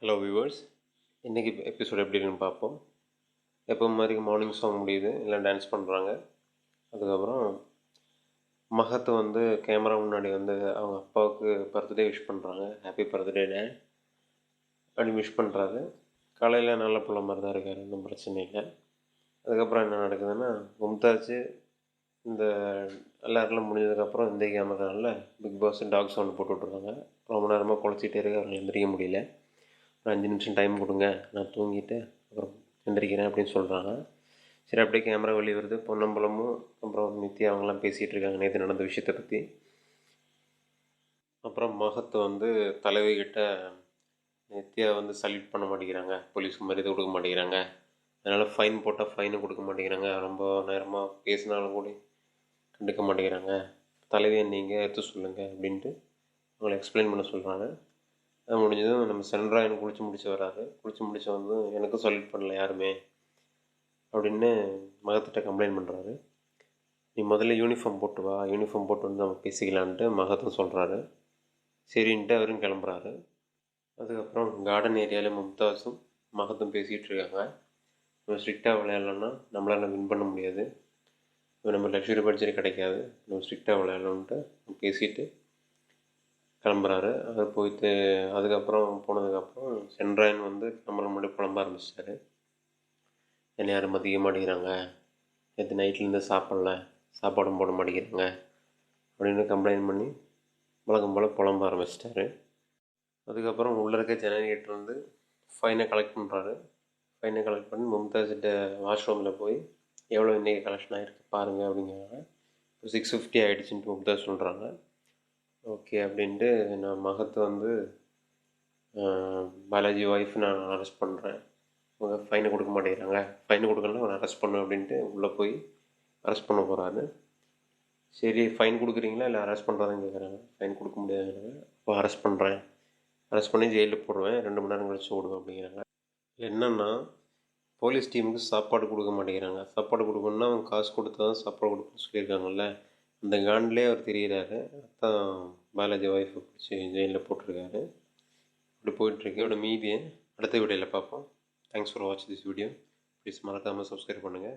Hello viewers, இன்றைக்கி episode எப்படி இருக்குன்னு பார்ப்போம். எப்போ மாதிரி மார்னிங் சாங் முடியுது, எல்லாம் டான்ஸ் பண்ணுறாங்க. அதுக்கப்புறம் மகத்து வந்து கேமரா முன்னாடி வந்து அவங்க அப்பாவுக்கு பர்த்டே விஷ் பண்ணுறாங்க. ஹாப்பி பர்த்டே டேட் அப்படி விஷ் பண்ணுறாரு. காலையில் நல்ல பிள்ளை மாதிரி தான் இருக்கார், ஒன்றும் பிரச்சனை இல்லை. அதுக்கப்புறம் என்ன நடக்குதுன்னா, மும்தாஜ் இந்த எல்லாருக்கும் முடிஞ்சதுக்கப்புறம் இந்த கேமராவில் பிக் பாஸ் டாக் சவுண்ட் போட்டு விட்ருக்காங்க. ரொம்ப நேரமாக குழச்சிட்டே இருக்கு, அவங்களை எந்திரிக்க முடியல. ஒரு 5 நிமிஷம் டைம் கொடுங்க, நான் தூங்கிட்டு அப்புறம் எந்திரிக்கிறேன் அப்படின்னு சொல்கிறாங்க. சரி, அப்படியே கேமரா வெளியே வருது. பொன்னம்பலமும் அப்புறம் நித்யா அவங்களாம் பேசிகிட்டு இருக்காங்க நேற்று நடந்த விஷயத்தை பற்றி. அப்புறம் மகத்து வந்து தலைவிகிட்ட நித்யா வந்து சல்யூட் பண்ண மாட்டேங்கிறாங்க, போலீஸ்க்கு மரியாதை கொடுக்க மாட்டேங்கிறாங்க, அதனால் ஃபைன் போட்டால் ஃபைனு கொடுக்க மாட்டேங்கிறாங்க, ரொம்ப நேரமாக பேசினாலும் கூட கண்டுக்க மாட்டேங்கிறாங்க, தலைவியை நீங்கள் எடுத்து சொல்லுங்கள் அப்படின்ட்டு அவங்களை எக்ஸ்பிளைன் பண்ண சொல்கிறாங்க. அது முடிஞ்சதும் நம்ம சென்ட்ராயன் குளிச்சு முடிச்சு வராது. குளிச்சு முடிச்சு வந்து எனக்கும் சல்யூட் பண்ணல யாருமே அப்படின்னு மகத்திட்ட கம்ப்ளைண்ட் பண்ணுறாரு. நீ முதல்ல யூனிஃபார்ம் போட்டு வா, யூனிஃபார்ம் போட்டு வந்து நம்ம பேசிக்கலான்ட்டு மகத்தும் சொல்கிறாரு. சரின்ட்டு அவரும் கிளம்புறாரு. அதுக்கப்புறம் கார்டன் ஏரியாவில் மும்தாஸும் மகத்தும் பேசிகிட்டு இருக்காங்க. நம்ம ஸ்ட்ரிக்டாக விளையாடலன்னா நம்மளால் வின் பண்ண முடியாது, நம்ம லக்ஸுரி பட்ஜெட் கிடைக்காது, நம்ம ஸ்ட்ரிக்டாக விளையாடணுன்ட்டு பேசிட்டு கிளம்புறாரு. அது போயிட்டு அதுக்கப்புறம் போனதுக்கப்புறம் சென்ட்ராயன் வந்து நம்மளை முன்னாடி புலம்ப ஆரம்பிச்சிட்டாரு. என்னை யாரும் மதிக்க மாட்டேங்கிறாங்க, நேற்று நைட்லேருந்து சாப்பிடல, சாப்பாடும் போட மாட்டேங்கிறாங்க அப்படின்னு கம்ப்ளைண்ட் பண்ணி வழக்கம் போல் புலம்ப ஆரம்பிச்சிட்டாரு. அதுக்கப்புறம் உள்ளே இருக்க ஜெனரேட்டர் வந்து ஃபைனை கலெக்ட் பண்ணுறாரு. ஃபைனை கலெக்ட் பண்ணி மும்தாஜிட்ட வாஷ்ரூமில் போய் எவ்வளோ இன்றைக்கி கலெக்ஷன் ஆகிருக்கு பாருங்கள் அப்படிங்கிறாங்க. 650 ஆகிடுச்சின்ட்டு மும்தாஜ் சொல்கிறாங்க. ஓகே அப்படின்ட்டு நான் மகத்து வந்து பாலாஜி ஒய்ஃப் நான் அரெஸ்ட் பண்ணுறேன், அவங்க ஃபைனை கொடுக்க மாட்டேங்கிறாங்க, ஃபைனை கொடுக்கலன்னா அவனை அரெஸ்ட் பண்ணு அப்படின்ட்டு உள்ளே போய் அரெஸ்ட் பண்ண போகிறாரு. சரி, ஃபைன் கொடுக்குறீங்களா இல்லை அரெஸ்ட் பண்ணுறதான்னு கேட்குறாங்க. ஃபைன் கொடுக்க முடியாதுங்கிறாங்க. அப்போ அரெஸ்ட் பண்ணுறேன், அரெஸ்ட் பண்ணி ஜெயிலில் போடுவேன், 2 மணி நேரம் கழிச்சு ஓடுவேன் அப்படிங்கிறாங்க. என்னென்னா, போலீஸ் டீமுக்கு சாப்பாடு கொடுக்க மாட்டேங்கிறாங்க. சாப்பாடு கொடுக்கணுன்னா அவங்க காசு கொடுத்தா தான் சாப்பாடு கொடுக்கணும்னு சொல்லியிருக்காங்கல்ல, அந்த காண்டிலே அவர் தெரிகிறாரு. அதான் பாலாஜி ஒய்ஃபை பிடிச்சி ஜெயிலில் போட்டிருக்காரு. இப்படி போயிட்டுருக்கு. இதோட மீதியை அடுத்த வீடியோவில் பார்ப்போம். Thanks for watch this video. Please மறக்காமல் சப்ஸ்கிரைப் பண்ணுங்கள்.